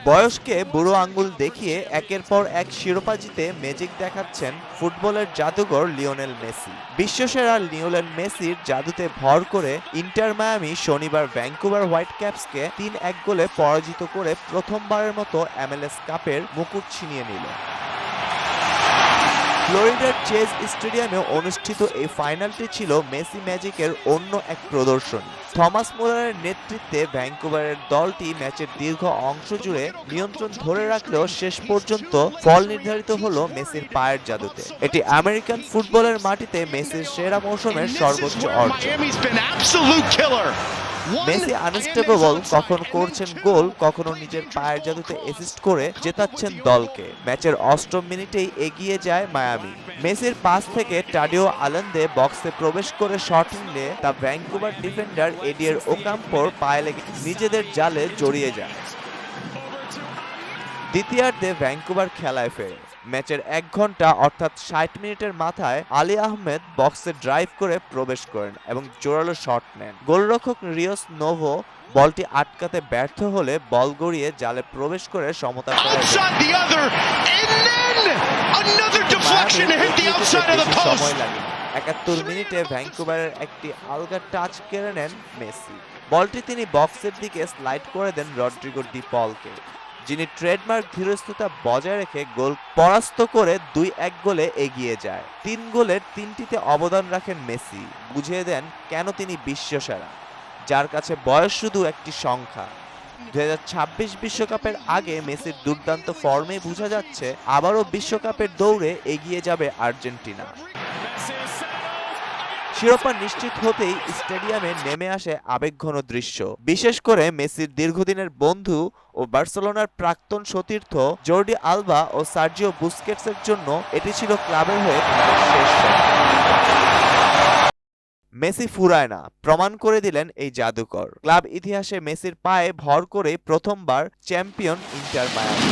বয়সকে বুড়ো আঙ্গুল দেখিয়ে একের পর এক শিরোপা জিতে ম্যাজিক দেখাচ্ছেন ফুটবলের জাদুঘর লিওনেল মেসি। বিশ্বসেরা লিওনেল মেসির জাদুতে ভর করে ইন্টার মায়ামি শনিবার ভ্যাঙ্কুভার হোয়াইট ক্যাপসকে ৩-১ গোলে পরাজিত করে প্রথমবারের মতো MLS কাপের মুকুট ছিনিয়ে নিল। ফ্লোরিডার চেজ স্টেডিয়ামে অনুষ্ঠিত এই ফাইনালটি ছিল মেসি ম্যাজিকের অন্য এক প্রদর্শনী। থমাস মুলারের নেতৃত্বে ভ্যাঙ্কুভারের দলটি ম্যাচের দীর্ঘ অংশ জুড়ে নিয়ন্ত্রণ ধরে রাখলেও শেষ পর্যন্ত ফল নির্ধারিত হলো মেসির পায়ের জাদুতে। এটি আমেরিকান ফুটবলের মাটিতে মেসির সেরা মৌসুমের সর্বোচ্চ অর্জন। মেসি আনস্টেবল, কখনো করছেন গোল, কখনো নিজের পায়ের জাদুতে অ্যাসিস্ট করে জেতাচ্ছেন দলকে। ম্যাচের ৮ম মিনিটেই এগিয়ে যায় মায়ামি। মেসির পাস থেকে টাডিও আলেন্দে বক্সে প্রবেশ করে শট নিলে তা ভ্যাঙ্কুভার ডিফেন্ডার এডিয়ার ওকাম্পোর পায়ে লেগে নিজেদের জালে জড়িয়ে যায়। দ্বিতীয়ার্ধে ভ্যাঙ্কুভার খেলায় ফেরে। ম্যাচের ১ ঘন্টা অর্থাৎ ৬০ মিনিটের মাথায় আলী আহমেদ বক্সে ড্রাইভ করে প্রবেশ করেন এবং জোরালো শট নেন। গোলরক্ষক রিওস নোভো বলটি আটকাতে ব্যর্থ হলে বল গড়িয়ে জালে প্রবেশ করে সমতা ফেরায়। সময় লাগে ৭১ মিনিটে ভ্যাঙ্কুভারের একটি আলগা টাচ কেড়ে নেন মেসি। বলটি তিনি বক্সের দিকে স্লাইড করে দেন রড্রিগো ডি পলকে, যিনি ট্রেডমার্ক ধীরস্থতা বজায় রেখে গোল পরাস্ত করে ২-১ গোলে এগিয়ে যায়। ৩ গোলের ৩টিতে অবদান রাখেন মেসি, বুঝিয়ে দেন কেন তিনি বিশ্বসেরা, যার কাছে বয়স শুধু একটি সংখ্যা। ২০২৬ বিশ্বকাপের আগে মেসির দুর্দান্ত ফর্মে বোঝা যাচ্ছে আবারও বিশ্বকাপের দৌড়ে এগিয়ে যাবে আর্জেন্টিনা। শিরোপা নিশ্চিত হতেই স্টেডিয়ামে নেমে আসে আবেগঘন দৃশ্য। বিশেষ করে মেসির দীর্ঘদিনের বন্ধু ও বার্সেলোনার প্রাক্তন সতীর্থ জর্ডি আলবা ও সার্জিও বুস্কেটসের জন্য এটি ছিল ক্লাবের হয়ে তাদের শেষ শট। মেসি ফুরায় না, প্রমাণ করে দিলেন এই জাদুকর। ক্লাব ইতিহাসে মেসির পায়ে ভর করে প্রথমবার চ্যাম্পিয়ন ইন্টার মায়ামি।